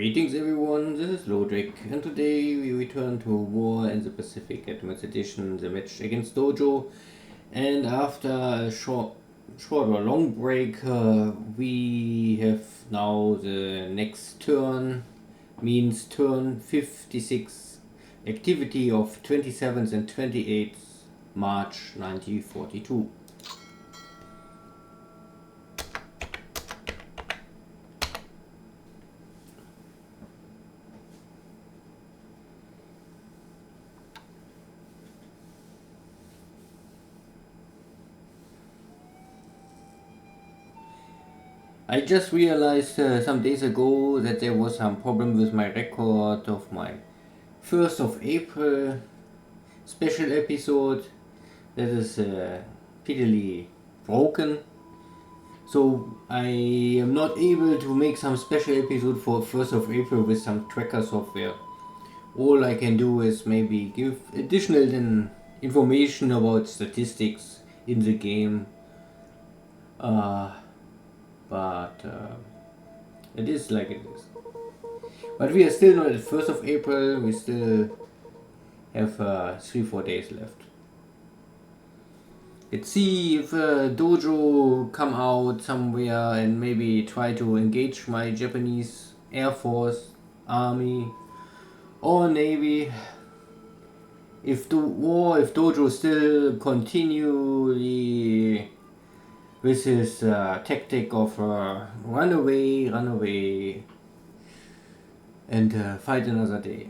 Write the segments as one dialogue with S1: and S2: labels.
S1: Greetings everyone, this is Lodrik, and today we return to War in the Pacific Advanced Edition, the match against Dojo. And after a short or long break, we have now the next turn, means turn 56, activity of 27th and 28th March 1942. I just realized some days ago that there was some problem with my record of my 1st of April special episode that is pitifully broken. So I am not able to make some special episode for 1st of April with some tracker software. All I can do is maybe give additional information about statistics in the game. But it is like it is. But we are still not at 1st of April, we still have 3-4 days left. Let's see if Dojo come out somewhere and maybe try to engage my Japanese Air Force, Army or Navy. If Dojo still continually with his tactic of run away and fight another day.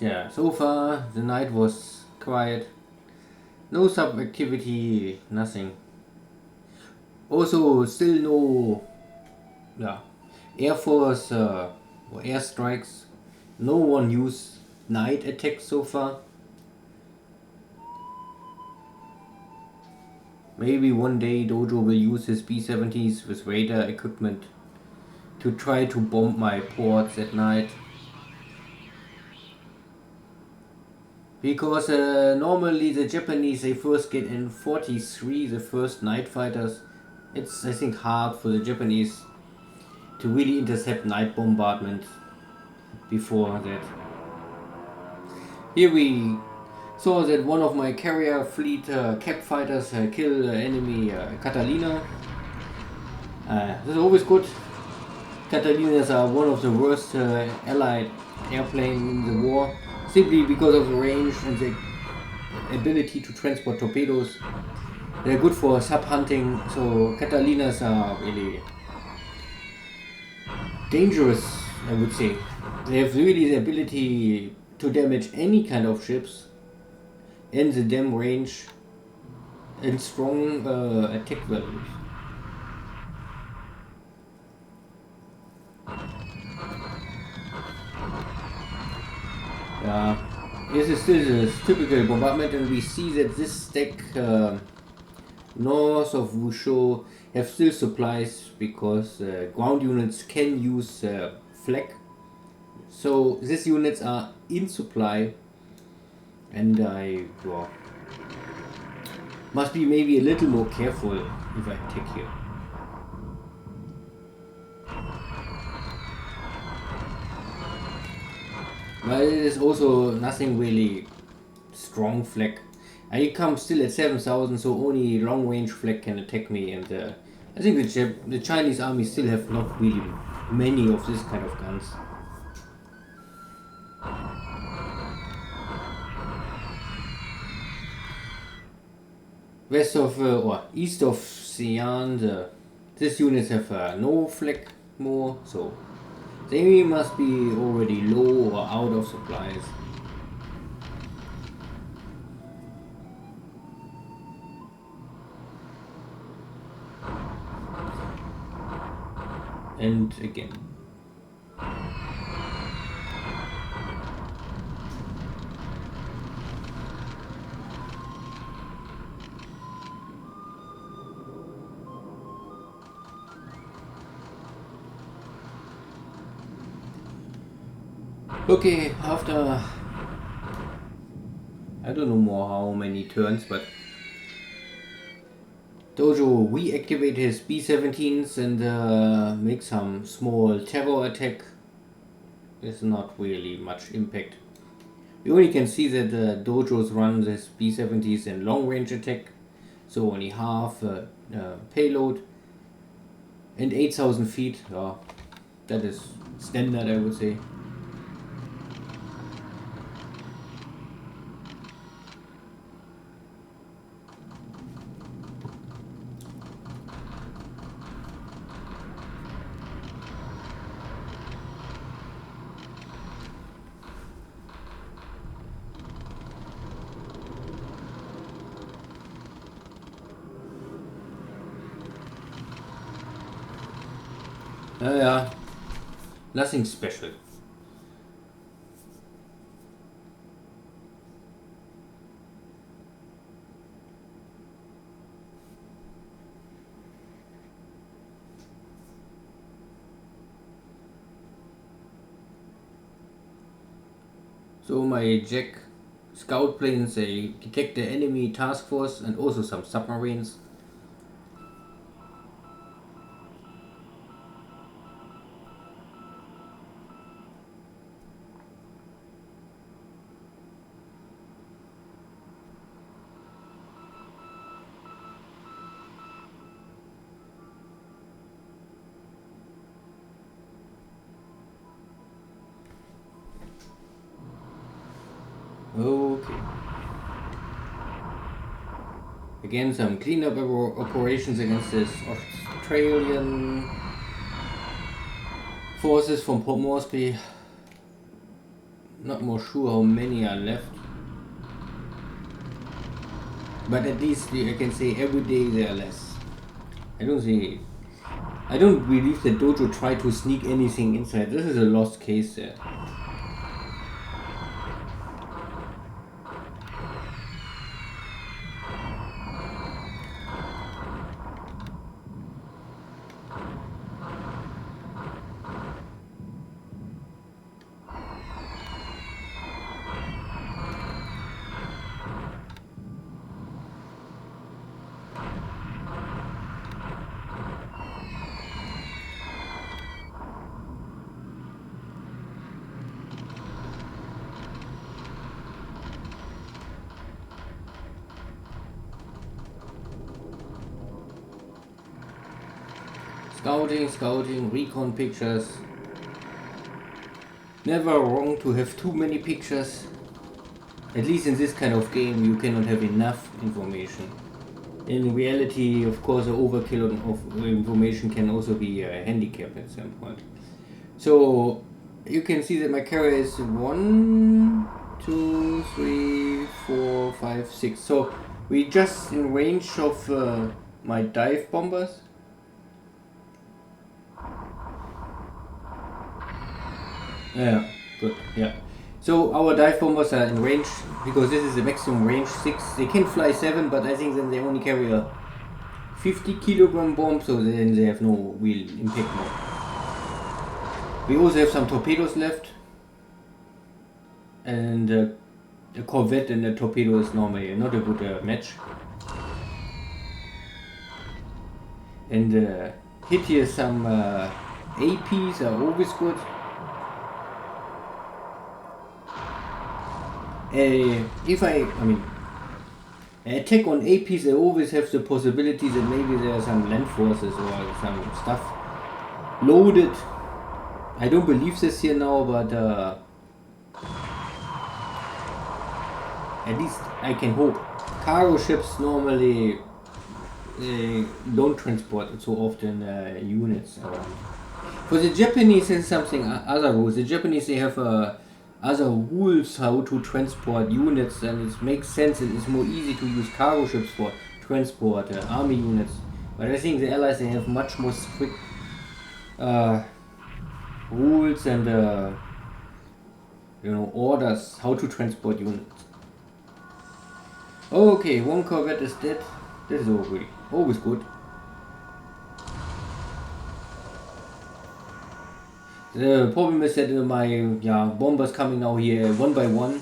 S1: Yeah, so far the night was quiet, no sub activity, nothing. Also still no Air Force or airstrikes, no one used night attacks so far. Maybe one day Dojo will use his B-70s with radar equipment to try to bomb my ports at night. Because normally the Japanese, they first get in 43, the first night fighters. It's, I think, hard for the Japanese to really intercept night bombardment before that. Here we saw that one of my carrier fleet cap fighters killed enemy Catalina. This is always good. Catalinas are one of the worst allied airplanes in the war, simply because of the range and the ability to transport torpedoes. They're good for sub hunting, so Catalinas are really dangerous, I would say. They have really the ability to damage any kind of ships and the damn range and strong attack values. This is still the typical bombardment, and we see that this stack north of Wushu have still supplies because ground units can use flak. So these units are in supply, and I must be maybe a little more careful if I attack here. But it is also nothing really strong flak. I come still at 7,000, so only long range flak can attack me, and I think the Chinese army still have not really many of this kind of guns. West of or east of Xi'an, these units have no flak more, so they must be already low or out of supplies. And again. Okay, after I don't know more how many turns, but Dojo reactivate his B-17s and make some small terror attack. There's not really much impact. You only can see that Dojos run this B-70s in long range attack, so only half payload and 8,000 feet. That is standard, I would say. Yeah, nothing special. So my Jack scout planes, they detect the enemy task force and also some submarines. Okay. Again, some cleanup operations against this Australian forces from Port Moresby. Not more sure how many are left. But at least I can say every day there are less. I don't believe that Dojo tried to sneak anything inside. This is a lost case there. Scouting, recon pictures. Never wrong to have too many pictures. At least in this kind of game you cannot have enough information. In reality, of course, an overkill of information can also be a handicap at some point. So you can see that my carrier is 1, 2, 3, 4, 5, 6. So we just in range of my dive bombers. Yeah, good. Yeah. So our dive bombers are in range because this is the maximum range 6. They can fly 7, but I think then they only carry a 50 kilogram bomb, so then they have no real impact more. We also have some torpedoes left, and the corvette and the torpedo is normally not a good match. And hit here some APs are always good. If I mean, attack on APs, I always have the possibility that maybe there are some land forces or some stuff loaded. I don't believe this here now, but at least I can hope. Cargo ships normally don't transport so often units around. For the Japanese, there's something other rules. The Japanese, they have other rules how to transport units, and it makes sense. It is more easy to use cargo ships for transport army units. But I think the Allies, they have much more strict rules and orders how to transport units. Okay, one corvette is dead. This is always good. The problem is that my bombers coming now here one by one.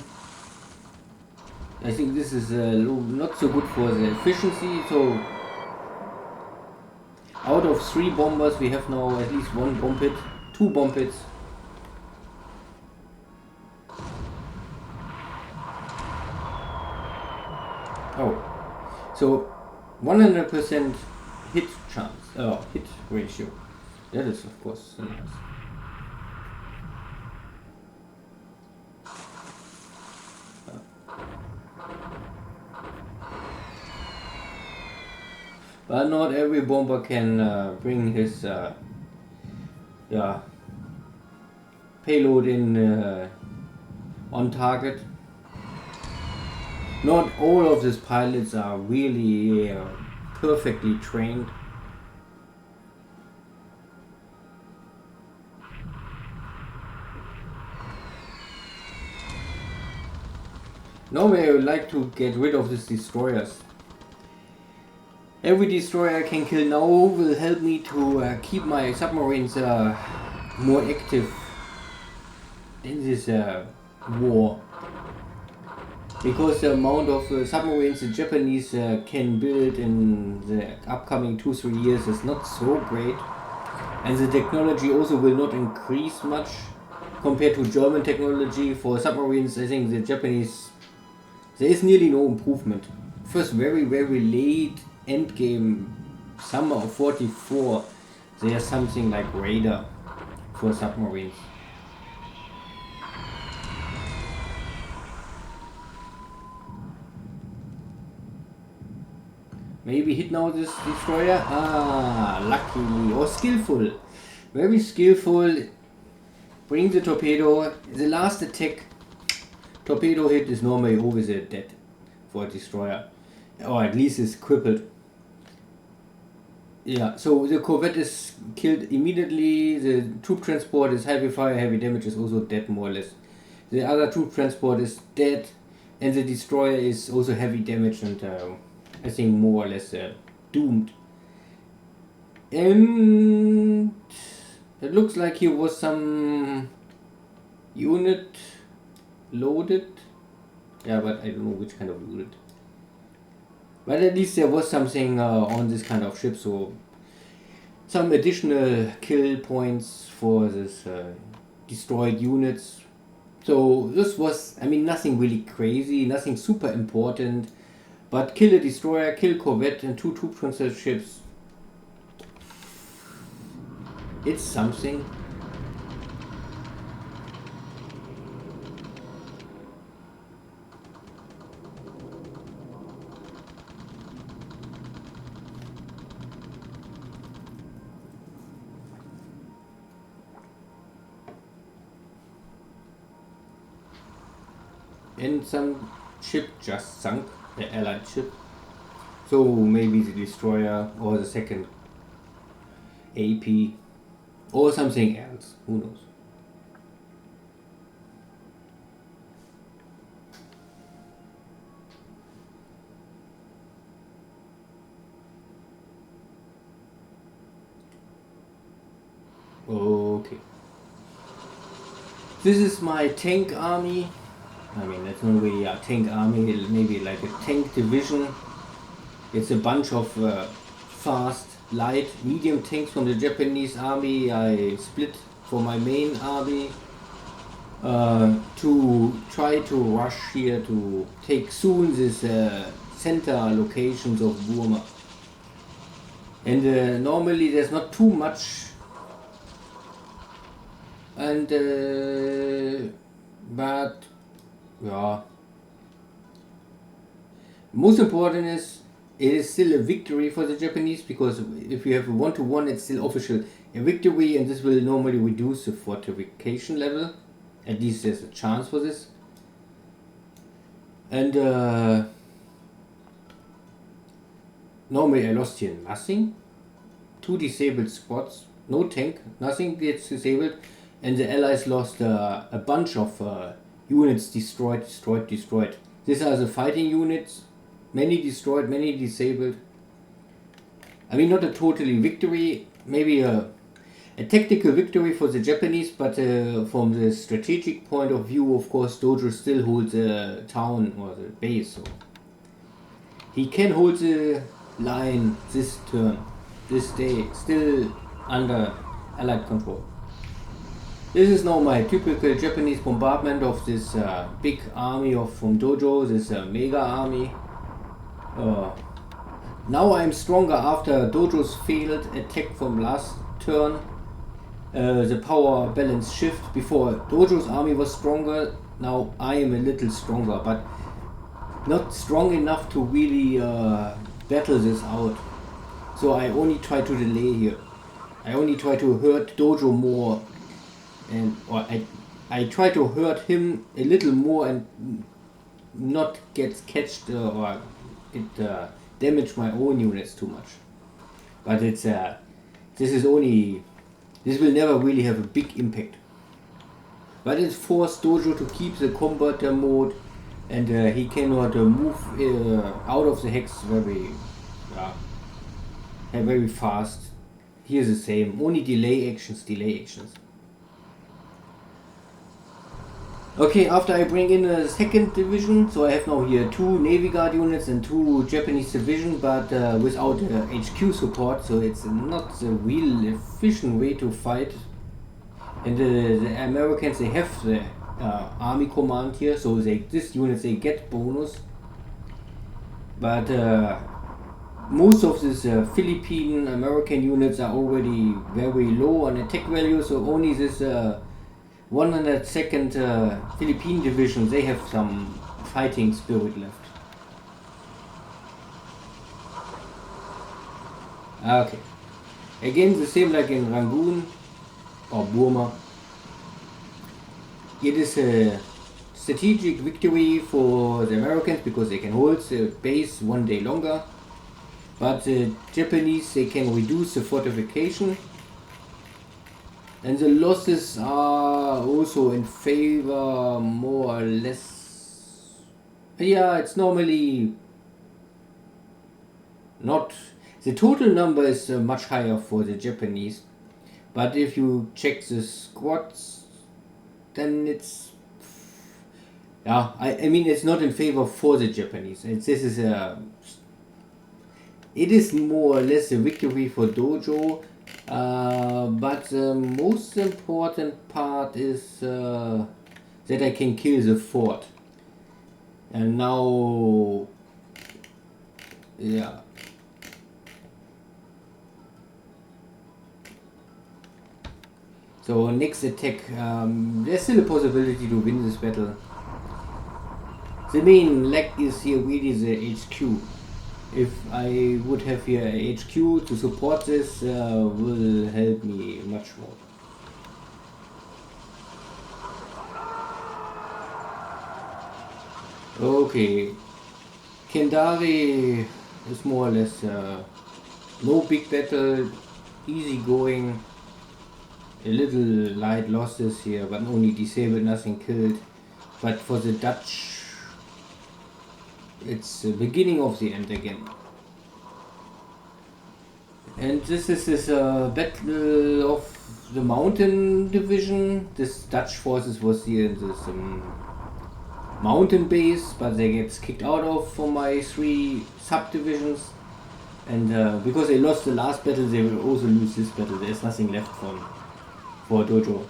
S1: I think this is not so good for the efficiency, so out of 3 bombers we have now at least 1 bomb hit, 2 bomb hits. Oh, so 100% hit chance, hit ratio. That is of course nice. But not every bomber can bring his payload in on target. Not all of these pilots are really perfectly trained. Normally I would like to get rid of these destroyers. Every destroyer I can kill now will help me to keep my submarines more active in this war. Because the amount of submarines the Japanese can build in the upcoming 2-3 years is not so great. And the technology also will not increase much compared to German technology. For submarines, I think the Japanese, there is nearly no improvement. First, very late endgame, summer of 44, there's something like radar for submarines. Maybe hit now this destroyer. Luckily, or skillful, very skillful. Bring the torpedo. The last attack, torpedo hit is normally always a dead for a destroyer, or at least is crippled. Yeah, so the corvette is killed immediately. The troop transport is heavy fire, heavy damage is also dead more or less. The other troop transport is dead, and the destroyer is also heavy damage and I think more or less doomed. And it looks like here was some unit loaded. Yeah, but I don't know which kind of unit. But at least there was something on this kind of ship, so some additional kill points for this destroyed units. So this was, I mean, nothing really crazy, nothing super important, but kill a destroyer, kill corvette and 2 troop transport ships. It's something. And some ship just sunk, the allied ship. So maybe the destroyer or the second AP or something else, who knows. Okay. This is my tank army. I mean, it's not really a tank army, maybe like a tank division. It's a bunch of fast, light, medium tanks from the Japanese army. I split for my main army to try to rush here to take soon this center locations of Burma. And normally there's not too much, and but yeah, most important is it is still a victory for the Japanese, because if you have a 1-to-1 it's still official a victory, and this will normally reduce the fortification level. At least there's a chance for this. And normally I lost here nothing. 2 disabled spots, no tank, nothing gets disabled, and the allies lost a bunch of units destroyed. These are the fighting units, many destroyed, many disabled. I mean, not a totally victory, maybe a tactical victory for the Japanese, but from the strategic point of view, of course, Dojo still holds the town or the base, so he can hold the line this turn. this day still under Allied control. This is now my typical Japanese bombardment of this big army from Dojo, this mega army. Now I'm stronger after Dojo's failed attack from last turn. The power balance shift. Before Dojo's army was stronger, now I am a little stronger, but not strong enough to really battle this out. So I only try to delay here. I only try to hurt Dojo more, or I try to hurt him a little more and not get catched or it damage my own units too much. But it's this will never really have a big impact. But it forced Dojo to keep the combater mode, and he cannot move out of the hex very fast. Here's the same, only delay actions. Okay, after I bring in a second division, so I have now here 2 Navy Guard units and 2 Japanese division, but without HQ support, so it's not the real efficient way to fight. And the Americans, they have the army command here, so these units, they get bonus. But most of these Philippine American units are already very low on attack value, so only this 102nd Philippine division, they have some fighting spirit left. Okay, again the same like in Rangoon or Burma. It is a strategic victory for the Americans because they can hold the base 1 day longer, but the Japanese, they can reduce the fortification. And the losses are also in favor, more or less. Yeah, it's normally not. The total number is much higher for the Japanese, but if you check the squads, then it's. Yeah, I mean it's not in favor for the Japanese. It is more or less a victory for Dojo. But the most important part is that I can kill the fort. And now, yeah. So next attack, there's still a possibility to win this battle. The main lag is here really the HQ. If I would have here a HQ to support this, will help me much more. Okay, Kendari is more or less no big battle, easy going, a little light losses here, but only disabled, nothing killed. But for the Dutch, it's the beginning of the end again. And this is battle of the mountain division. This Dutch forces was here in this mountain base, but they get kicked out of from my 3 subdivisions. And because they lost the last battle, they will also lose this battle. There's nothing left for Dojo.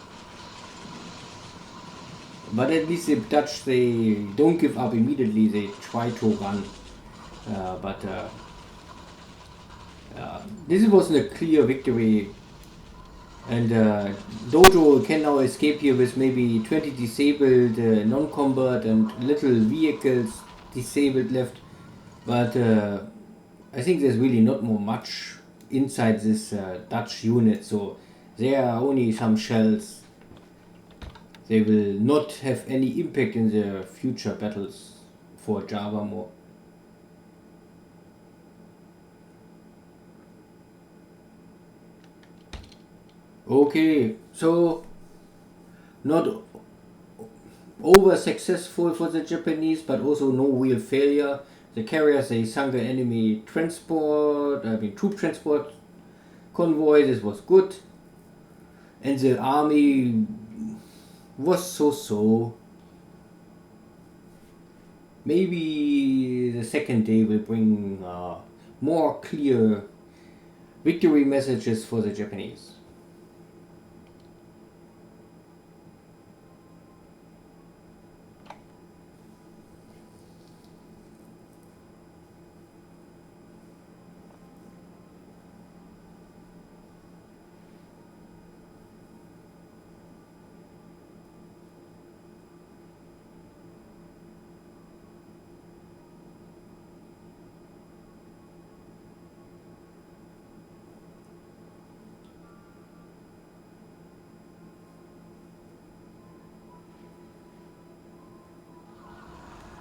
S1: But at least the Dutch, they don't give up immediately, they try to run. This was a clear victory. And Dojo can now escape here with maybe 20 disabled non-combat and little vehicles disabled left. But I think there's really not more much inside this Dutch unit, so there are only some shells. They will not have any impact in the future battles for Java more. Okay, so not over successful for the Japanese, but also no real failure. The carriers, they sunk an enemy troop transport convoy. This was good, and the army was so. Maybe the second day will bring more clear victory messages for the Japanese.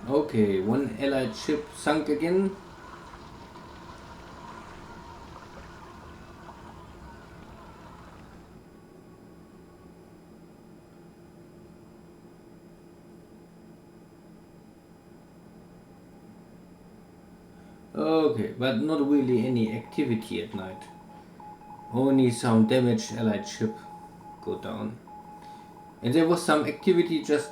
S1: Okay, one allied ship sunk again. Okay, but not really any activity at night. Only some damaged allied ship go down. And there was some activity just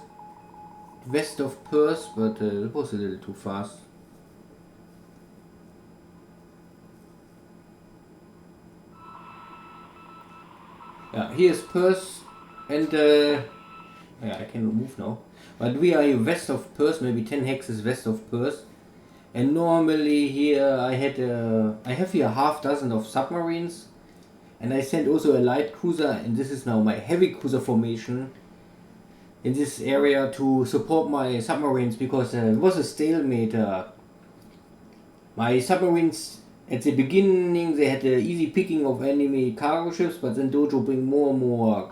S1: west of Perth, but it was a little too fast. Yeah, here's Perth, and yeah, I can move now. But we are west of Perth, maybe 10 hexes west of Perth. And normally here I have here half dozen of submarines, and I sent also a light cruiser, and this is now my heavy cruiser formation in this area to support my submarines, because it was a stalemate. My submarines at the beginning, they had the easy picking of enemy cargo ships, but then Dojo bring more and more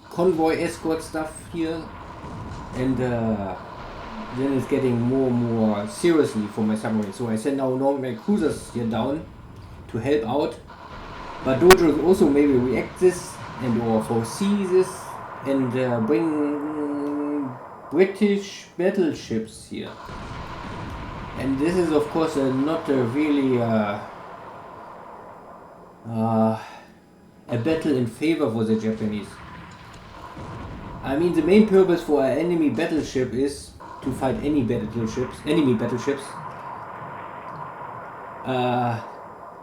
S1: convoy escort stuff here, and then it's getting more and more seriously for my submarines. So I send now my cruisers here down to help out, but Dojo also maybe react this and or foresee this and bring British battleships here. And this is of course not really a battle in favor for the Japanese. I mean, the main purpose for an enemy battleship is to fight enemy battleships.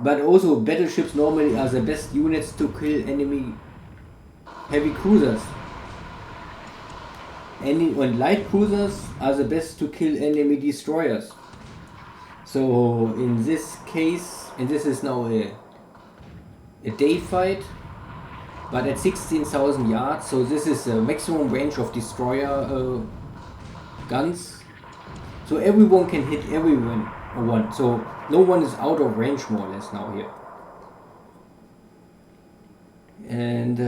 S1: But also battleships normally are the best units to kill enemy heavy cruisers. And light cruisers are the best to kill enemy destroyers. So in this case, and this is now a day fight, but at 16,000 yards, so this is the maximum range of destroyer guns. So everyone can hit everyone, so no one is out of range more or less now here. And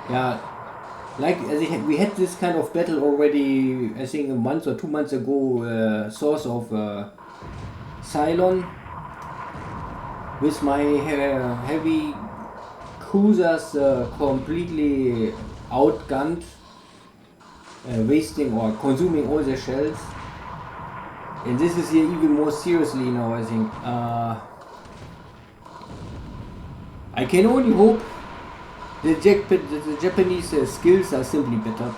S1: yeah, like we had this kind of battle already, I think a month or 2 months ago, source of Ceylon, with my heavy cruisers completely outgunned, wasting or consuming all their shells. And this is here even more seriously now, I think. I can only hope the Japanese skills are simply better.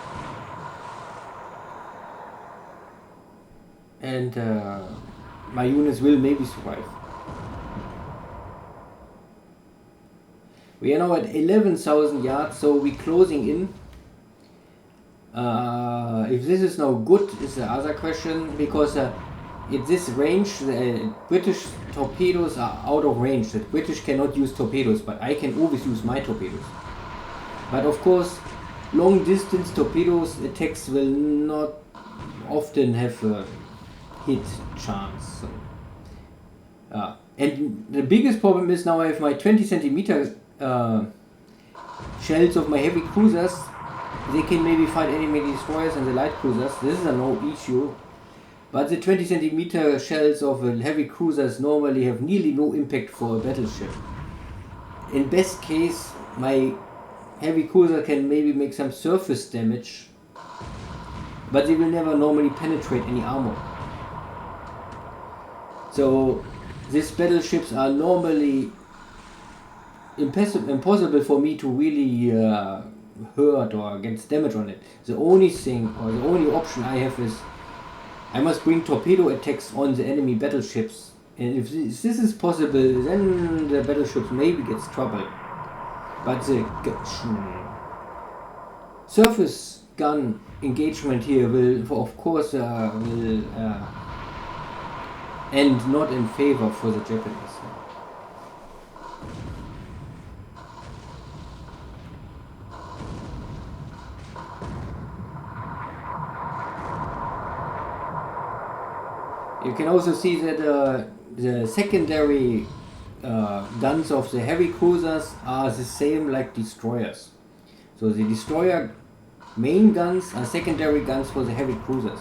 S1: And my units will maybe survive. We are now at 11,000 yards, so we're closing in. If this is now good is the other question, because at this range the British torpedoes are out of range. The British cannot use torpedoes, but I can always use my torpedoes. But of course, long distance torpedoes attacks will not often have a hit chance. So, and the biggest problem is now I have my 20 centimeter shells of my heavy cruisers. They can maybe fight enemy destroyers and the light cruisers. This is a no issue. But the 20 centimeter shells of heavy cruisers normally have nearly no impact for a battleship. In best case, my heavy cruiser can maybe make some surface damage, but they will never normally penetrate any armor. So these battleships are normally impossible for me to really hurt or get damage on it. The only thing or the only option I have is I must bring torpedo attacks on the enemy battleships And if this is possible, then the battleships maybe gets trouble. But the surface gun engagement here will, of course, will end not in favor for the Japanese. You can also see that the secondary guns of the heavy cruisers are the same like destroyers. So the destroyer main guns are secondary guns for the heavy cruisers.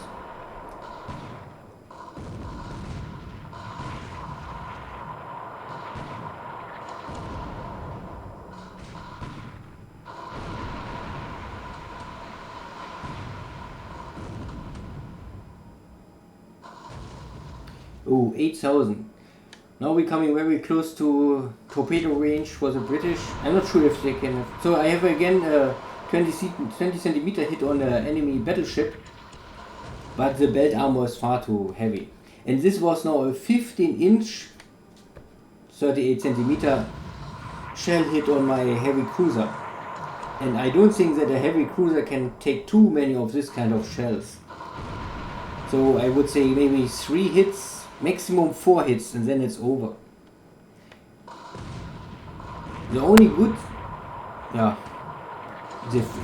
S1: Oh, 8,000. Now we're coming very close to torpedo range for the British. I'm not sure if they can. So I have again a 20 centimeter hit on the enemy battleship, but the belt armor is far too heavy. And this was now a 15-inch, 38 centimeter shell hit on my heavy cruiser. And I don't think that a heavy cruiser can take too many of this kind of shells. So I would say maybe 3 hits. Maximum 4 hits and then it's over. The only good,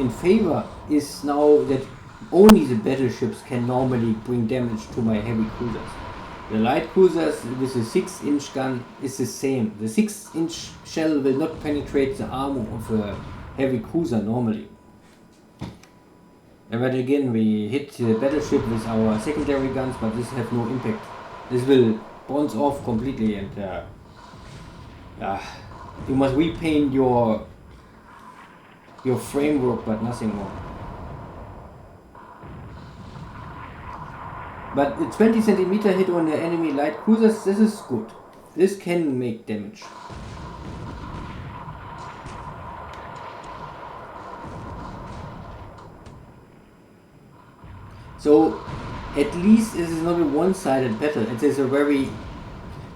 S1: in favor is now that only the battleships can normally bring damage to my heavy cruisers. The light cruisers with a 6-inch gun is the same. The 6-inch shell will not penetrate the armor of a heavy cruiser normally. But again, we hit the battleship with our secondary guns, but this has no impact. This will bounce off completely, and you must repaint your framework, but nothing more. But a 20 centimeter hit on the enemy light cruisers, this is good. This can make damage. So at least it is not a one-sided battle. It is a very,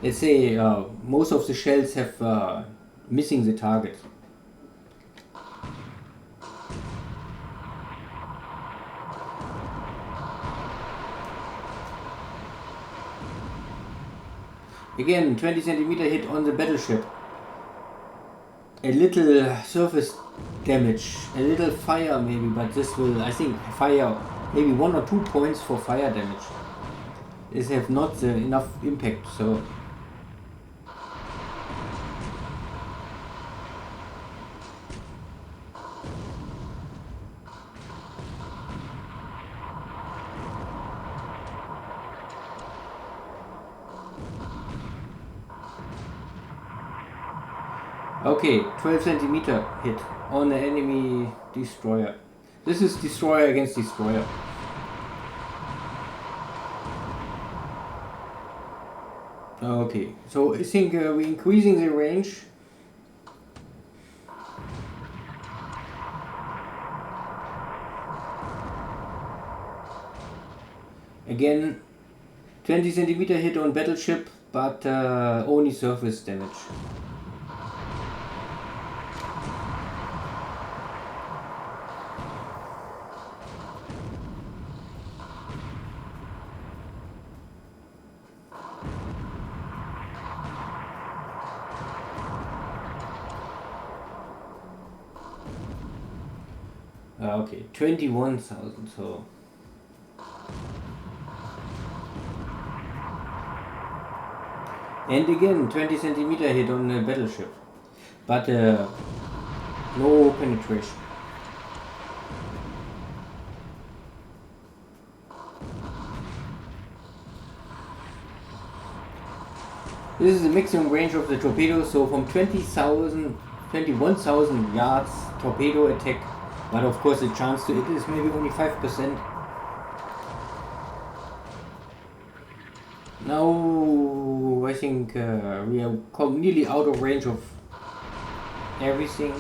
S1: let's say, most of the shells have missing the target. Again, 20 centimeter hit on the battleship. A little surface damage, a little fire maybe, but this will, I think, fire. Maybe 1 or 2 points for fire damage. These have not enough impact, so. Okay, 12 centimeter hit on the enemy destroyer. This is destroyer against destroyer. Okay, so I think we're increasing the range. Again, 20 centimeter hit on battleship, but only surface damage. Okay, 21,000, so. And again, 20 centimeter hit on the battleship, but no penetration. This is the maximum range of the torpedo, so from 21,000 yards torpedo attack. But of course the chance to hit is maybe only 5%. Now I think we are nearly out of range of everything.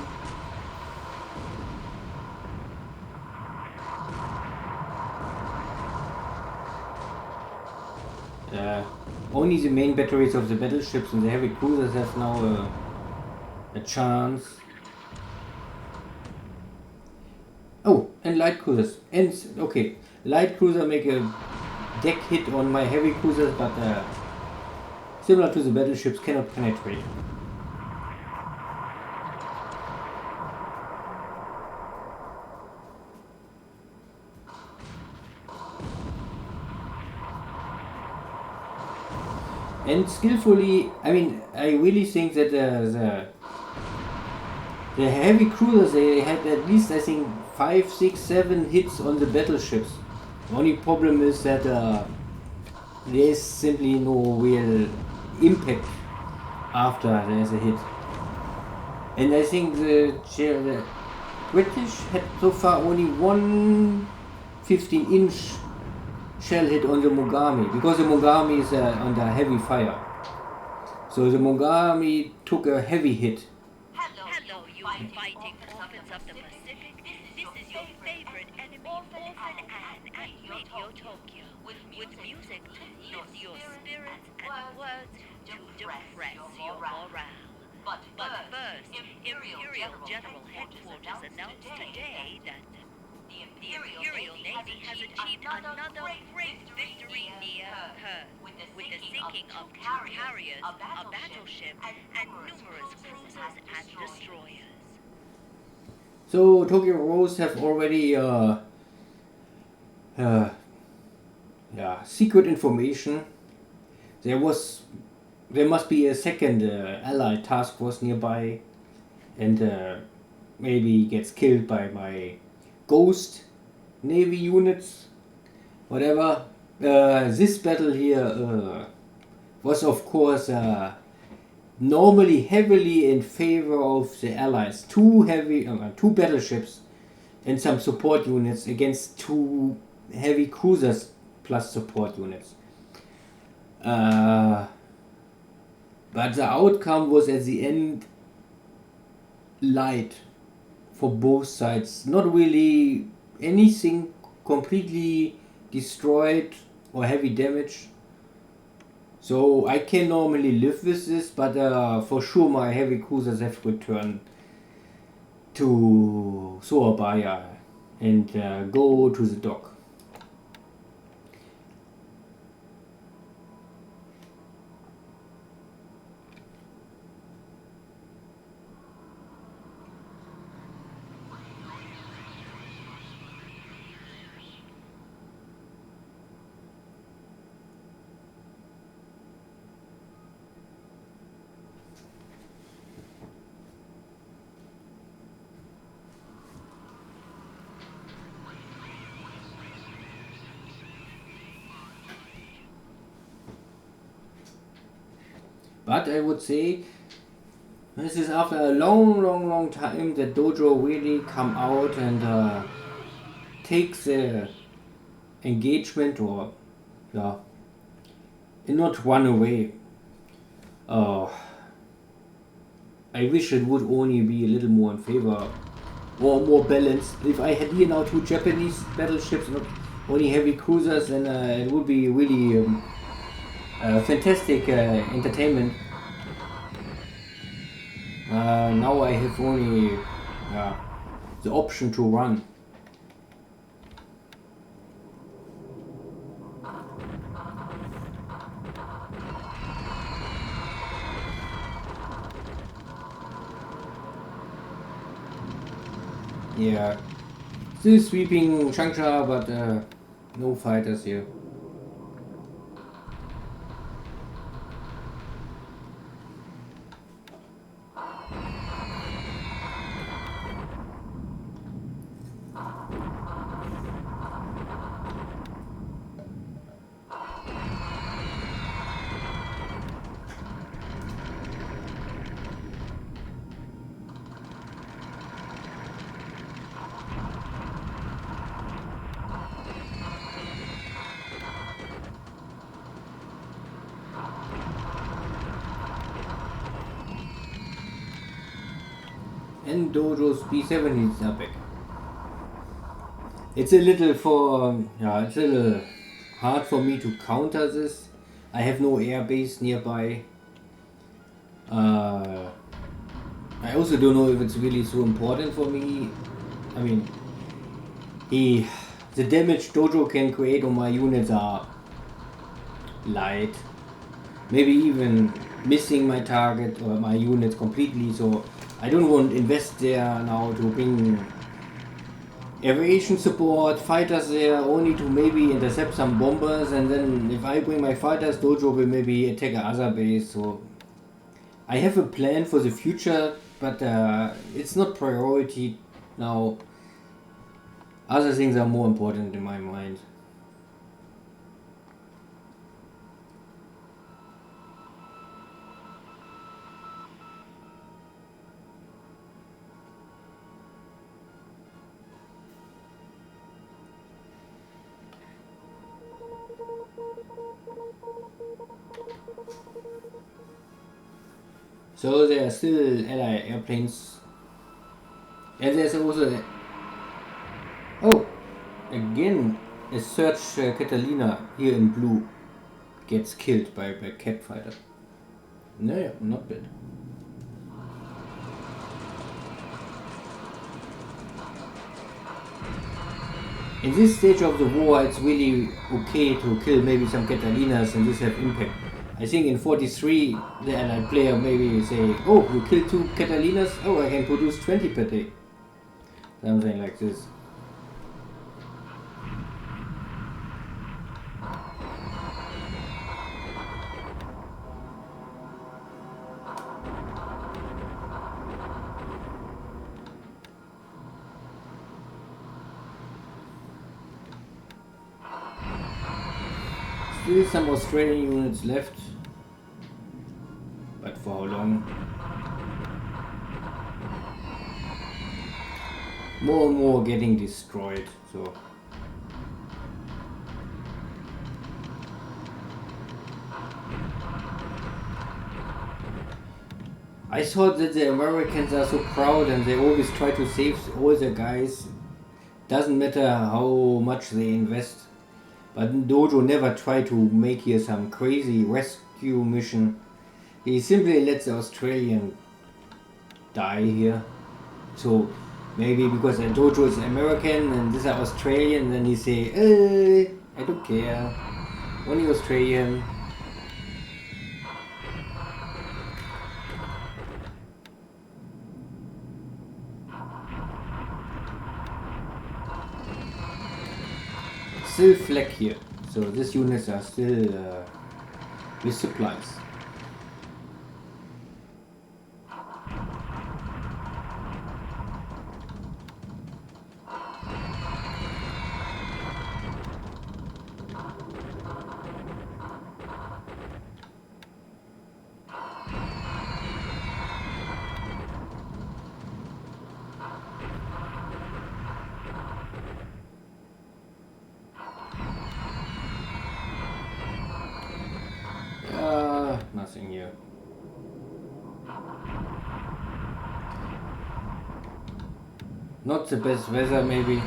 S1: only the main batteries of the battleships and the heavy cruisers have now a chance. Oh, and light cruisers. And okay, light cruiser make a deck hit on my heavy cruisers, but similar to the battleships, cannot penetrate. And skillfully, I mean, I really think that the heavy cruisers, they had at least, I think, 5, 6, 7 hits on the battleships. The only problem is that there's simply no real impact after there's a hit. And I think the British had so far only one 15-inch shell hit on the Mogami, because the Mogami is under heavy fire. So the Mogami took a heavy hit.
S2: Hello, you fighting orphans of the Pacific. This is your favorite enemy, Orphan Anne, at Radio Tokyo, with music to lift your spirits and words to depress your morale. But first, Imperial General Headquarters announced today that the Imperial Navy has achieved another great victory near Perth, with the sinking of 2 carriers, a battleship, and numerous cruisers and destroyers.
S1: So Tokyo Rose have already secret information. There must be a second Allied task force nearby, and maybe gets killed by my Ghost Navy units, whatever. This battle here was of course normally heavily in favor of the Allies. 2 battleships and some support units against 2 heavy cruisers plus support units. But the outcome was at the end light for both sides. Not really anything completely destroyed or heavy damage. So I can normally live with this, but for sure my heavy cruisers have returned to Surabaya and go to the dock. But I would say this is after a long time that Dojo really come out and takes the engagement or and not run away. I wish it would only be a little more in favor or more balanced. If I had here now 2 Japanese battleships, not only heavy cruisers, then it would be really fantastic entertainment. Now I have only the option to run. Yeah, still sweeping Changsha, but no fighters here. And Dojo's P7 is back. It's a little hard for me to counter this, I have no airbase nearby. I also don't know if it's really so important for me. I mean, the damage Dojo can create on my units are light. Maybe even missing my target or my units completely, so I don't want to invest there now to bring aviation support, fighters there, only to maybe intercept some bombers, and then if I bring my fighters, Dojo will maybe attack another base. So I have a plan for the future, but it's not priority now. Other things are more important in my mind. So there are still Allied airplanes. And there's also... Oh! Again, a search Catalina here in blue gets killed by a cat fighter. No, not bad. In this stage of the war, it's really okay to kill maybe some Catalinas and this have impact. I think in 43, the Allied player maybe say, oh, you killed 2 Catalinas? Oh, I can produce 20 per day. Something like this. Still some Australian units left. But for how long? More and more getting destroyed, so... I thought that the Americans are so proud and they always try to save all their guys. Doesn't matter how much they invest. But Dojo never tried to make here some crazy rescue mission. He simply lets the Australian die here. So maybe because Dojo is American and these are Australian, then he say, I don't care. Only Australian. Still flak here, so these units are still with supplies. Nothing here. Not the best weather, maybe.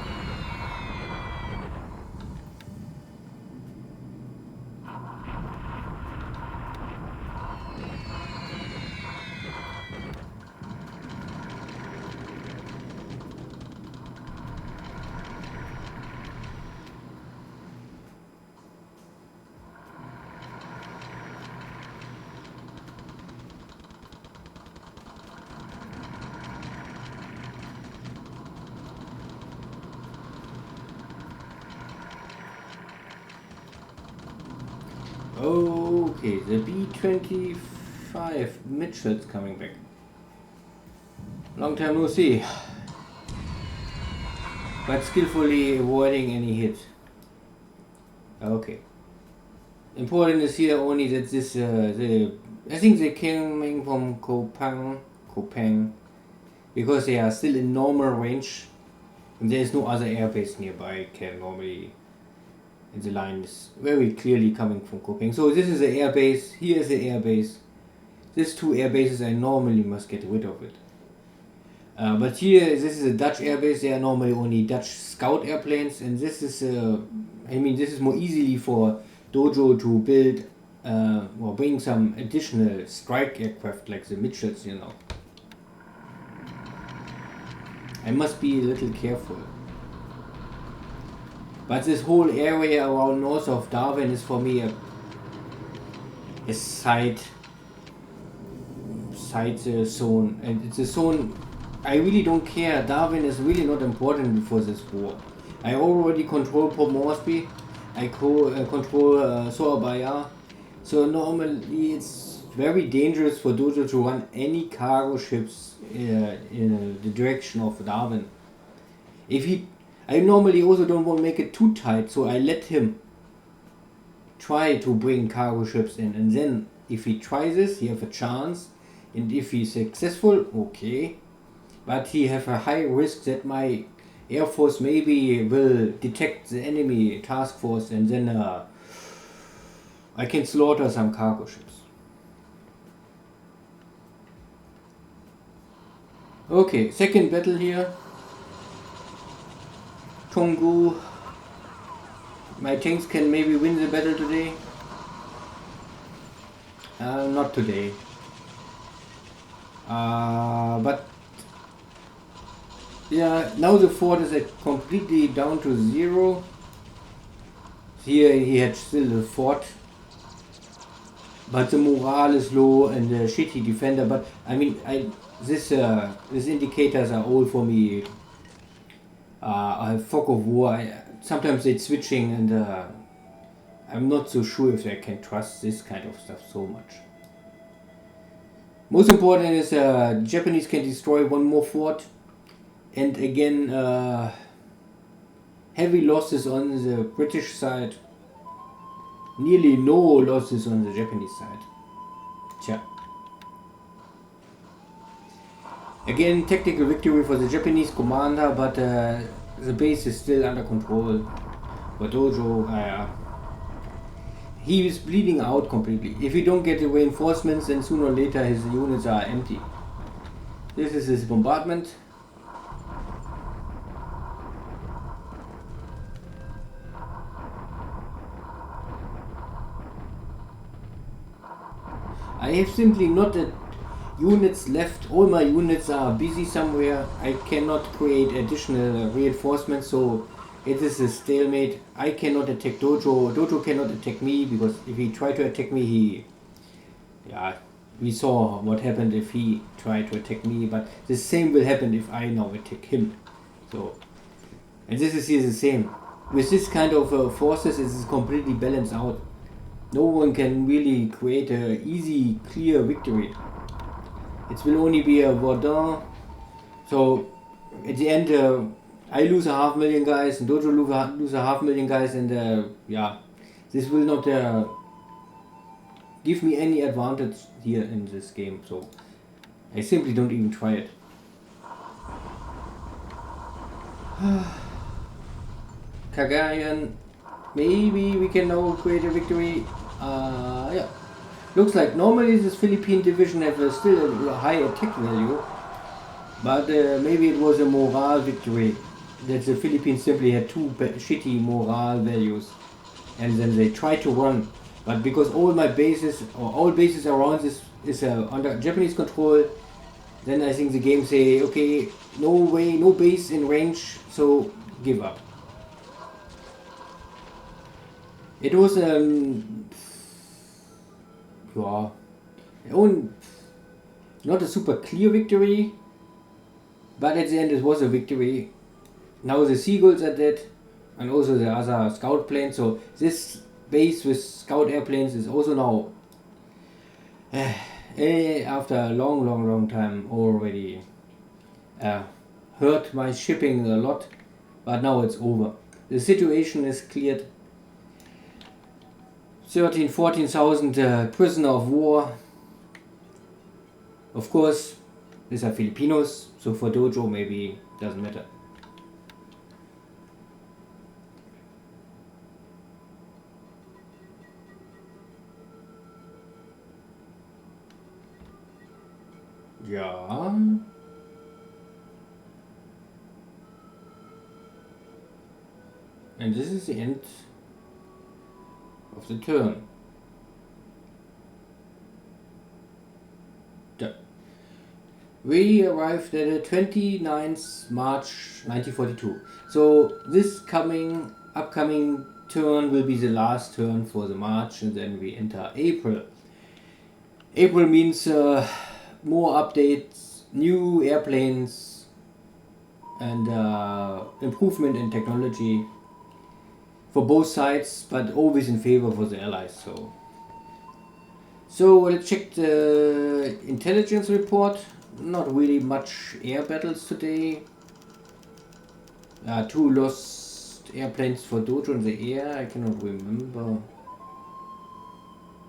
S1: Okay, the B-25 Mitchell's coming back. Long time no see. But skillfully avoiding any hit. Okay. Important is here only that this, I think they came from Kopang, because they are still in normal range. And there is no other airbase nearby can normally... And the line is very clearly coming from Kopang. So this is the airbase, here is the airbase. These 2 airbases I normally must get rid of it. But here, this is a Dutch airbase, they are normally only Dutch scout airplanes. And this is, this is more easily for Dojo to build or bring some additional strike aircraft like the Mitchells, you know. I must be a little careful. But this whole area around north of Darwin is for me a side zone, and it's a zone I really don't care. Darwin is really not important for this war. I already control Port Moresby, I control Surabaya, so normally it's very dangerous for Dojo to run any cargo ships in the direction of Darwin. I normally also don't want to make it too tight, so I let him try to bring cargo ships in, and then if he tries this, he have a chance, and if he's successful, okay, but he have a high risk that my air force maybe will detect the enemy task force, and then I can slaughter some cargo ships. Okay, second battle here. Tongu. My tanks can maybe win the battle today. Not today. But yeah, now the fort is completely down to 0. Here he had still a fort, but the morale is low and the shitty defender. But I mean, these indicators are all for me. Fog of war. Sometimes it's switching, and I'm not so sure if I can trust this kind of stuff so much. Most important is Japanese can destroy one more fort, and again heavy losses on the British side, nearly no losses on the Japanese side. Tja. Again, tactical victory for the Japanese commander, but the base is still under control. But Dojo, he is bleeding out completely. If he don't get the reinforcements, then sooner or later his units are empty. This is his bombardment. I have simply not units left. All my units are busy somewhere. I cannot create additional reinforcements, so it is a stalemate. I cannot attack Dojo. Dojo cannot attack me, because if he tried to attack me, we saw what happened if he tried to attack me, but the same will happen if I now attack him. So, and this is here the same. With this kind of forces, it is completely balanced out. No one can really create an easy, clear victory. It will only be a Verdun. So at the end, I lose a 500,000 guys, and Dojo lose a 500,000 guys, and this will not give me any advantage here in this game. So I simply don't even try it. Kagarian, maybe we can now create a victory. Yeah. Looks like normally this Philippine division have still a high attack value, but maybe it was a morale victory, that the Philippines simply had two shitty morale values, and then they tried to run. But because all bases around this is under Japanese control, then I think the game say, okay, no way, no base in range, so give up. It was not a super clear victory, but at the end it was a victory. Now the Seagulls are dead, and also the other scout planes, so this base with scout airplanes is also now after a long time already hurt my shipping a lot, but now it's over. The situation is cleared. 14,000 prisoner of war. Of course, these are Filipinos, so for Dojo maybe doesn't matter. Yeah. And this is the end of the turn. We arrived at the 29th March 1942. So this upcoming turn will be the last turn for the March, and then we enter April. April means more updates, new airplanes, and improvement in technology for both sides, but always in favor for the Allies. So let's check the intelligence report. Not really much air battles today. 2 lost airplanes for Dojo in the air. I cannot remember.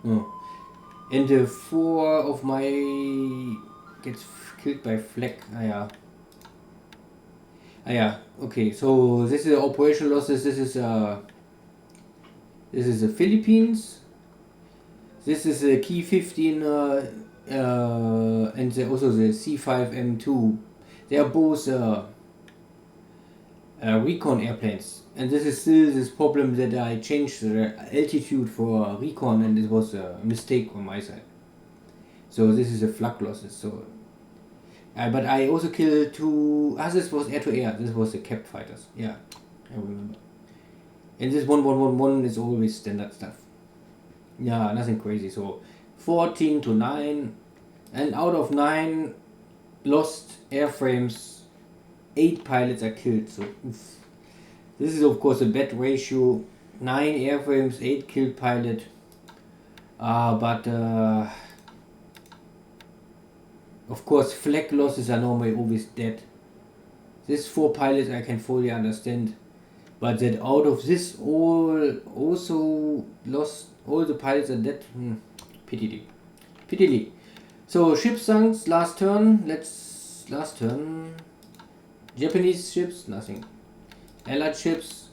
S1: Oh. And 4 of my gets killed by flak. Okay, so this is operational losses. This is the Philippines. This is the Key 15 and also the C5M2. They are both recon airplanes, and this is still this problem that I changed the altitude for recon, and it was a mistake on my side. So this is the flak losses. So, but I also killed 2. This was air to air. This was the Cap fighters. Yeah, I remember. And this 1111 is always standard stuff. Yeah, nothing crazy. So 14 to 9, and out of 9 lost airframes, 8 pilots are killed. So this is of course a bad ratio. 9 airframes, 8 killed pilot. But of course flak losses are normally always dead. This 4 pilots I can fully understand, but that out of this all also lost, all the pilots are dead. Pitily. So ship sunks last turn. Last turn. Japanese ships, nothing. Allied ships.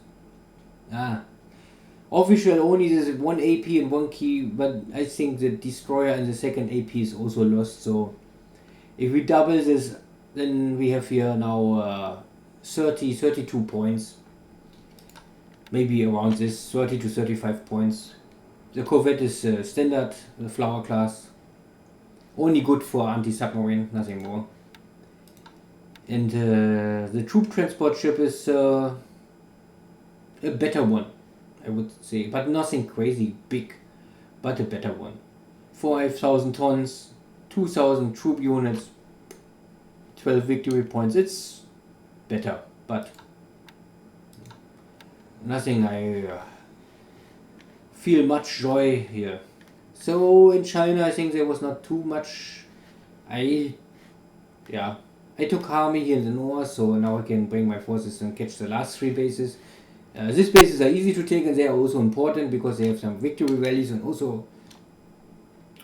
S1: Official only there's 1 AP and 1 key, but I think the destroyer and the second AP is also lost. So if we double this, then we have here now 32 points. Maybe around this 30 to 35 points. The corvette is standard, the flower class. Only good for anti-submarine, nothing more. And the troop transport ship is a better one, I would say. But nothing crazy big, but a better one. 5,000 tons, 2,000 troop units, 12 victory points. It's better, but nothing I feel much joy here. So in China I think there was not too much. I took army here in the north, so now I can bring my forces and catch the last 3 bases. These bases are easy to take, and they are also important because they have some victory rallies and also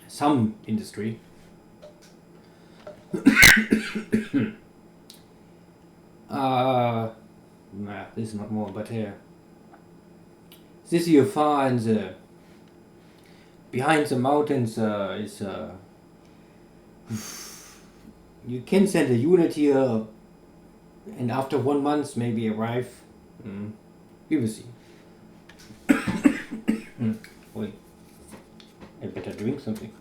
S1: some industry. This is not more, but here. This here far in the behind the mountains is you can send a unit here, and after 1 month maybe arrive. We will see. Wait, I better drink something.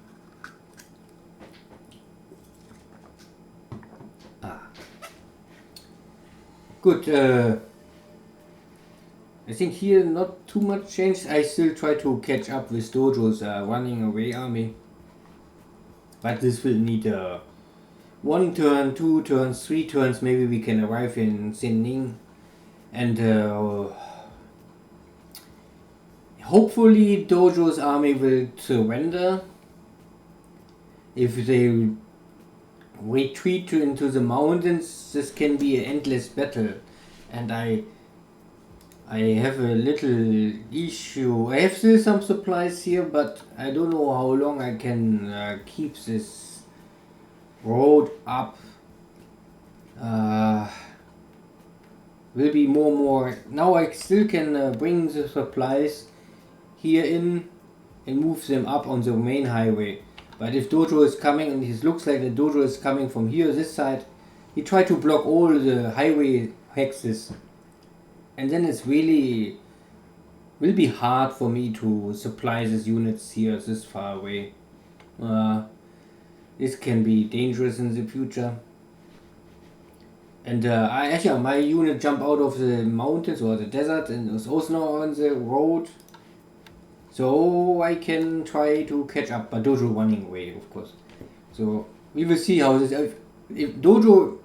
S1: Good. I think here not too much change. I still try to catch up with Dojo's running away army, but this will need 1 turn, 2 turns, 3 turns. Maybe we can arrive in Xining, and hopefully Dojo's army will surrender. If they retreat into the mountains, this can be an endless battle, and I have a little issue. I have still some supplies here, but I don't know how long I can keep this road up. Will be more. Now I still can bring the supplies here in and move them up on the main highway. But if Dojo is coming, and it looks like the Dojo is coming from here, this side, he tried to block all the highway hexes. And then it's really will be hard for me to supply these units here this far away. This can be dangerous in the future. And actually my unit jumped out of the mountains or the desert and was also now on the road. So I can try to catch up, but Dojo running away, of course. So we will see how this. If Dojo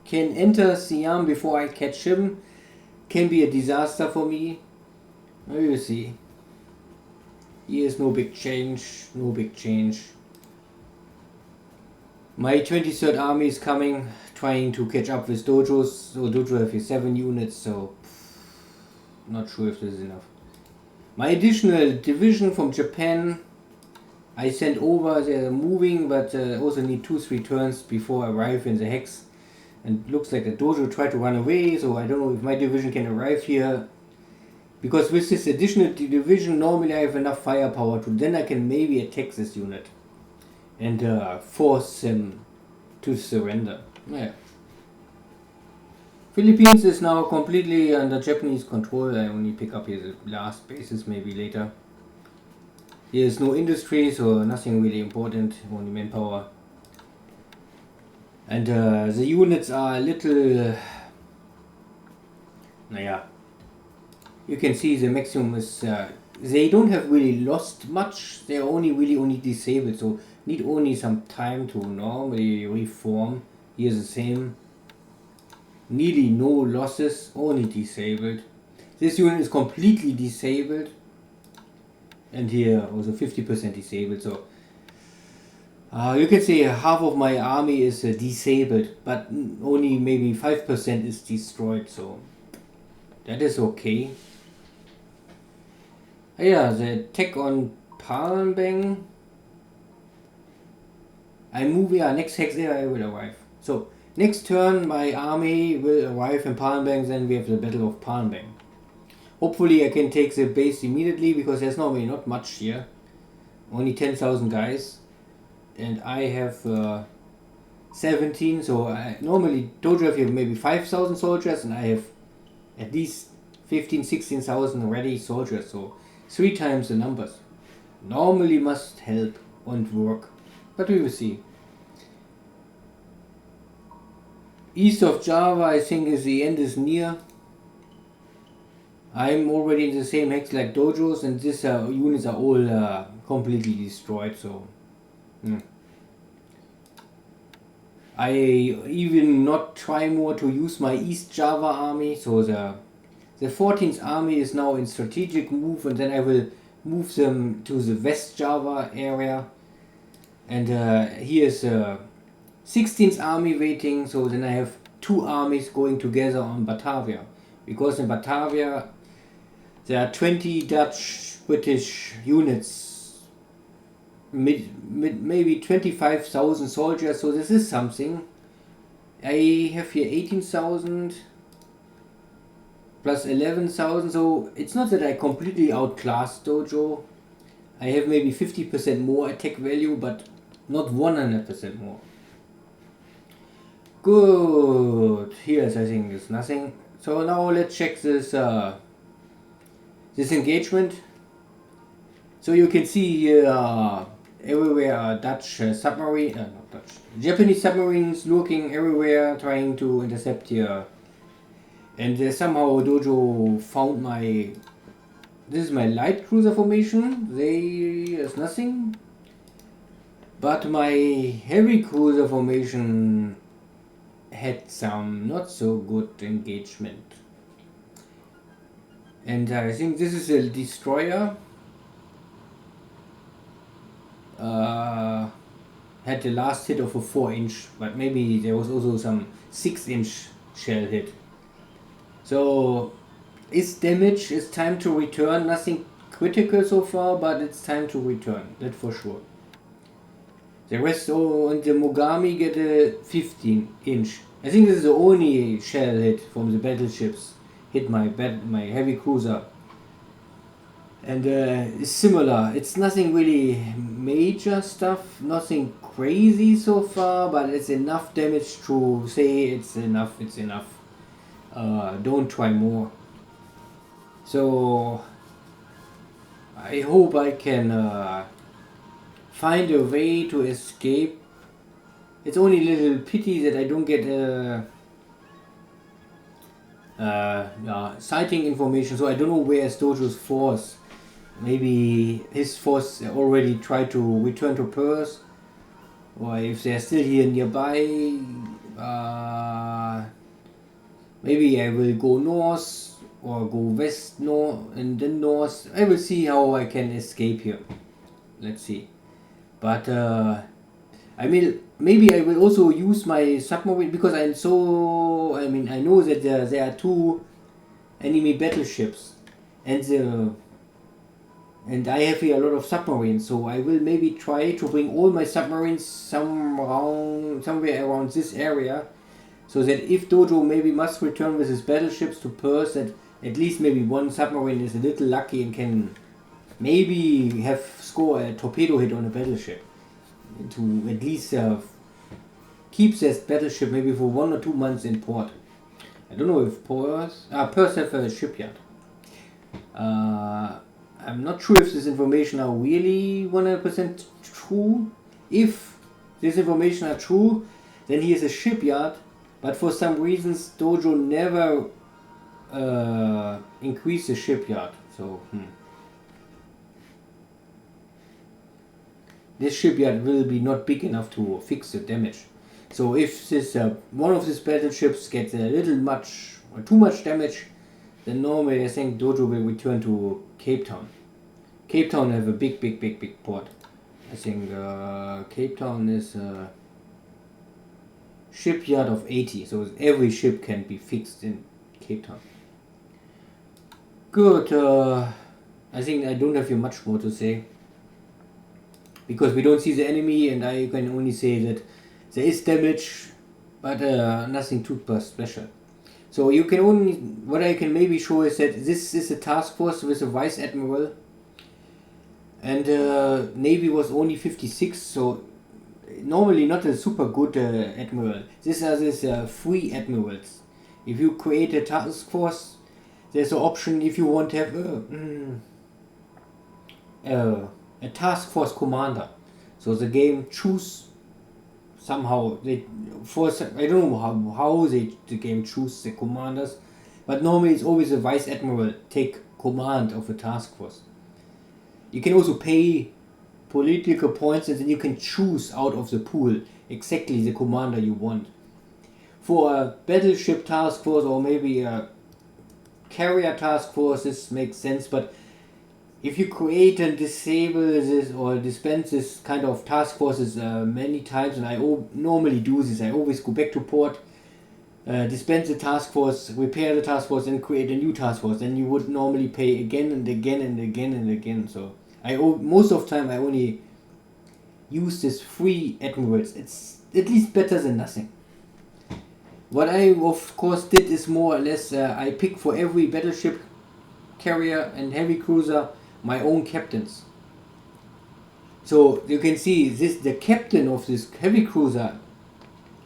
S1: can enter Siam before I catch him, can be a disaster for me. We will see. Here is no big change. No big change. My 23rd army is coming, trying to catch up with Dojo's. So Dojo have his 7 units, so not sure if this is enough. My additional division from Japan, I sent over. They're moving, but also need 2-3 turns before I arrive in the hex. And looks like the Dojo tried to run away, so I don't know if my division can arrive here. Because with this additional division, normally I have enough firepower to, then I can maybe attack this unit. And force them to surrender. Yeah. Philippines is now completely under Japanese control. I only pick up here the last bases maybe later. Here's no industry, so nothing really important, only manpower. And the units are a little... you can see the maximum is... they don't have really lost much, they're only disabled, so need only some time to normally reform. Here's the same. Nearly no losses, only disabled. This unit is completely disabled. And here also 50% disabled, so you can say half of my army is disabled, but only maybe 5% is destroyed, so that is okay. Yeah, the attack on Palmbang. I move, next hex area I will arrive. So, next turn my army will arrive in Palmbang, then we have the Battle of Palmbang. Hopefully I can take the base immediately, because there's normally not much here. Only 10,000 guys. And I have 17, so normally Dojo have maybe 5,000 soldiers, and I have at least 16,000 ready soldiers, so 3 times the numbers. Normally must help and work, but we will see. East of Java, I think the end is near. I'm already in the same hex like Dojo's, and these units are all completely destroyed, so... I even not try more to use my East Java army, so the 14th army is now in strategic move, and then I will move them to the West Java area. And here's 16th army waiting, so then I have 2 armies going together on Batavia. Because in Batavia there are 20 Dutch-British units, maybe 25,000 soldiers, so this is something. I have here 18,000 plus 11,000, so it's not that I completely outclassed Dojo. I have maybe 50% more attack value, but not 100% more. Good. Here's, I think, is nothing. So now let's check this this engagement. So you can see here everywhere are Dutch submarine, not Dutch, Japanese submarines lurking everywhere, trying to intercept here. And somehow Dojo found my... This is my light cruiser formation. There's nothing. But my heavy cruiser formation had some not so good engagement. And I think this is a destroyer. Had the last hit of a 4-inch, but maybe there was also some 6-inch shell hit. So it's damage, it's time to return. Nothing critical so far, but it's time to return, that for sure. The rest and the Mogami get a 15-inch. I think this is the only shell hit from the battleships hit my heavy cruiser. And it's similar. It's nothing really major stuff, nothing crazy so far, but it's enough damage to say it's enough. Don't try more. So I hope I can find a way to escape. It's only a little pity that I don't get sighting information. So I don't know where is Dojo's force. Maybe his force already tried to return to Perth, or if they're still here nearby. Maybe I will go north or go west, north, and then north. I will see how I can escape here. Let's see. But I mean, maybe I will also use my submarine because I know that there are two enemy battleships, and I have here a lot of submarines. So I will maybe try to bring all my submarines somewhere around this area, so that if Dojo maybe must return with his battleships to Perth, that at least maybe one submarine is a little lucky and can maybe score a torpedo hit on a battleship to at least keep this battleship maybe for 1 or 2 months in port. I don't know if Perth have a shipyard. I'm not sure if this information are really 100% true. If this information are true, then he has a shipyard, but for some reasons Dojo never increased the shipyard. So this shipyard will be not big enough to fix the damage. So if this one of these battleships gets a little much or too much damage, then normally I think Dojo will return to Cape Town. Cape Town have a big port. I think Cape Town is a shipyard of 80, so every ship can be fixed in Cape Town. Good. I think I don't have here much more to say, because we don't see the enemy, and I can only say that there is damage, but nothing too special. So you can only, what I can maybe show is that this is a task force with a vice admiral, and Navy was only 56, so normally not a super good admiral. These are these free admirals. If you create a task force, there's an option if you want to have a task force commander. So the game choose somehow I don't know how the game choose the commanders, but normally it's always a vice admiral take command of a task force. You can also pay political points, and then you can choose out of the pool exactly the commander you want. For a battleship task force or maybe a carrier task force, this makes sense, but if you create and disable this or dispense this kind of task forces many times, and I normally do this, I always go back to port, dispense the task force, repair the task force, and create a new task force. Then you would normally pay again and again and again and again. So most of the time I only use this free admirals. It's at least better than nothing. What I of course did is more or less I pick for every battleship, carrier and heavy cruiser my own captains. So you can see the captain of this heavy cruiser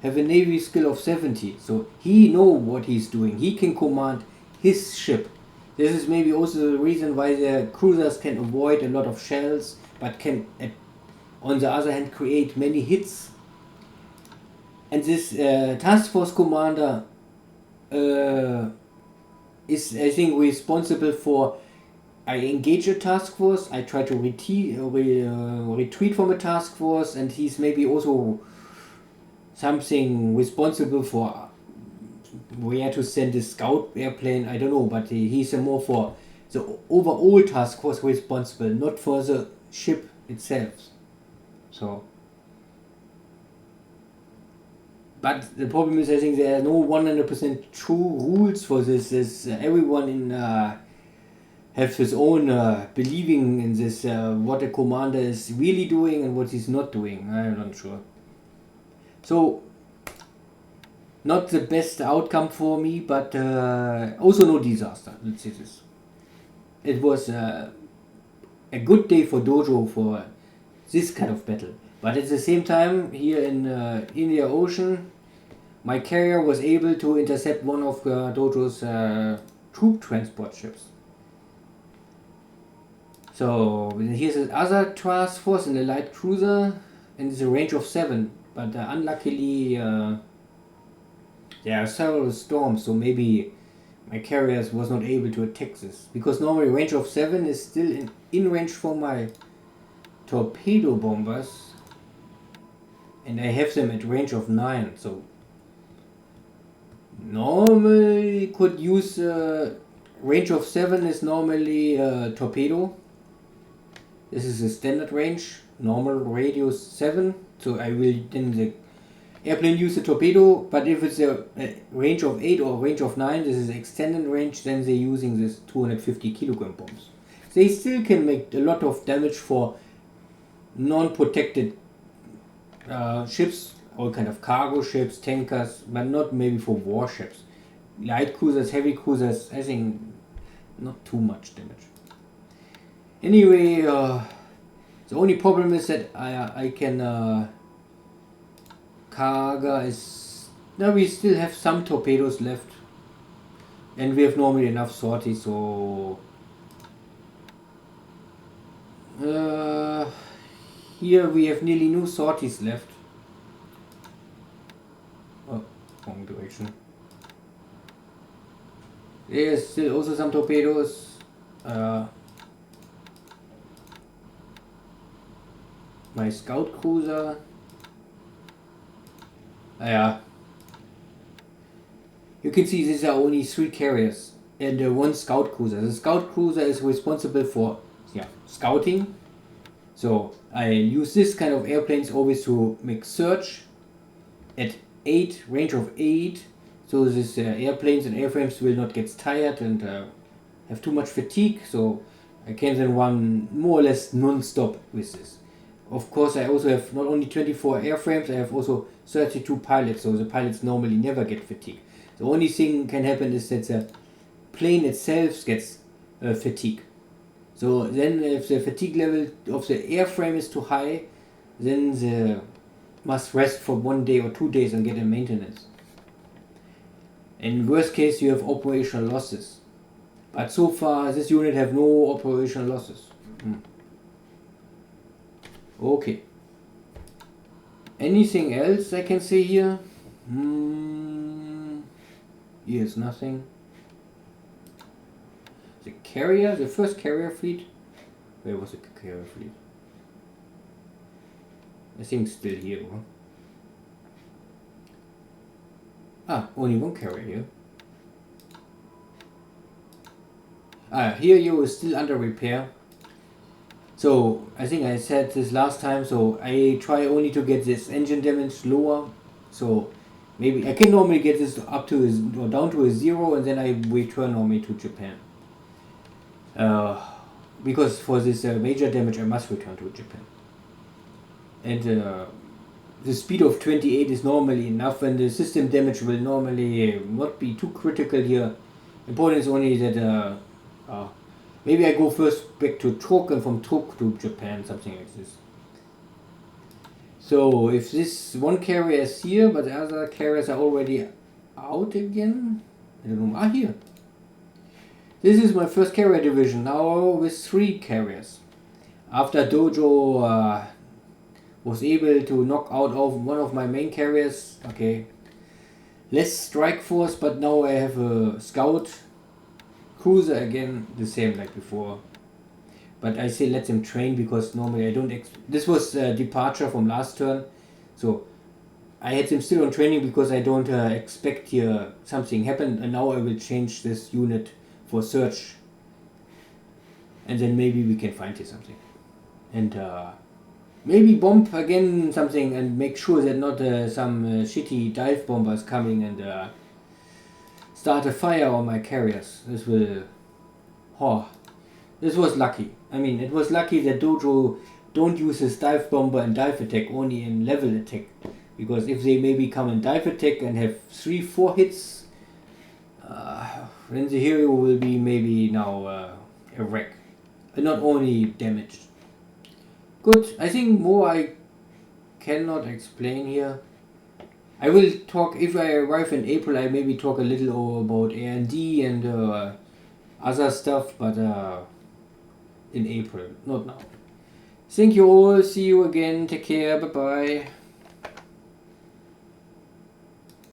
S1: have a navy skill of 70, so he know what he's doing. He can command his ship. This is maybe also the reason why the cruisers can avoid a lot of shells, but can on the other hand create many hits. And this task force commander is, I think, responsible for, I engage a task force, I try to retreat from a task force, and he's maybe also something responsible for where to send a scout airplane, I don't know, but he's more for the overall task force responsible, not for the ship itself. So, but the problem is, I think there are no 100% true rules for this. Everyone have his own believing in this, what a commander is really doing and what he's not doing. I'm not sure. So, not the best outcome for me, but also no disaster. Let's say this. It was a good day for Dojo for this kind of battle. But at the same time, here in India Ocean, my carrier was able to intercept one of Dojo's troop transport ships. So here's another task force in a light cruiser, and it's a range of 7. But unluckily, there are several storms, so maybe my carriers was not able to attack this. Because normally range of 7 is still in range for my torpedo bombers. And I have them at range of 9, so normally could use range of 7 is normally torpedo. This is a standard range, normal radius 7, so I will then the airplane use a torpedo, but if it's a range of 8 or range of 9, this is extended range, then they're using this 250 kilogram bombs. They still can make a lot of damage for non-protected ships, all kind of cargo ships, tankers, but not maybe for warships. Light cruisers, heavy cruisers, I think not too much damage. Anyway, the only problem is that I can cargo is now we still have some torpedoes left, and we have normally enough sorties, so here we have nearly no sorties left. Oh, wrong direction. There's still also some torpedoes. My scout cruiser. Yeah. You can see these are only 3 carriers and 1 scout cruiser. The scout cruiser is responsible for scouting. So I use this kind of airplanes always to make search at 8, range of 8. So these airplanes and airframes will not get tired and have too much fatigue. So I can then run more or less non-stop with this. Of course, I also have not only 24 airframes, I have also 32 pilots. So the pilots normally never get fatigue. The only thing can happen is that the plane itself gets fatigue. So then if the fatigue level of the airframe is too high, then they must rest for 1 day or 2 days and get a maintenance. In worst case, you have operational losses. But so far, this unit have no operational losses. Okay. Anything else I can say here? Here's nothing. The carrier, the first carrier fleet. Where was the carrier fleet? I think still here. Huh? Only 1 carrier here. Here you is still under repair. So I think I said this last time. So I try only to get this engine damage lower. So maybe I can normally get this up to or down to a 0, and then I return normally to Japan. Because for this major damage I must return to Japan. And the speed of 28 is normally enough, and the system damage will normally not be too critical here. Important is only that maybe I go first back to Truk and from Truk to Japan, something like this. So if this 1 carrier is here, but the other carriers are already out again. I don't know. Here. This is my first carrier division, now with 3 carriers. After Dojo was able to knock out one of my main carriers, okay, less strike force, but now I have a scout cruiser again, the same like before. But I say let them train, because normally I don't this was departure from last turn, so I had them still on training because I don't expect here something happen, and now I will change this unit for search, and then maybe we can find here something, and maybe bomb again something and make sure that not some shitty dive bombers coming and start a fire on my carriers. This will... this was lucky. I mean, it was lucky that Dojo don't use his dive bomber and dive attack, only in level attack. Because if they maybe come in dive attack and have 3-4 hits, then the hero will be maybe now a wreck. And not only damaged. Good, I think more I cannot explain here. I will talk, if I arrive in April, I maybe talk a little about A&D and other stuff, but in April, not now. Thank you all, see you again, take care, bye bye.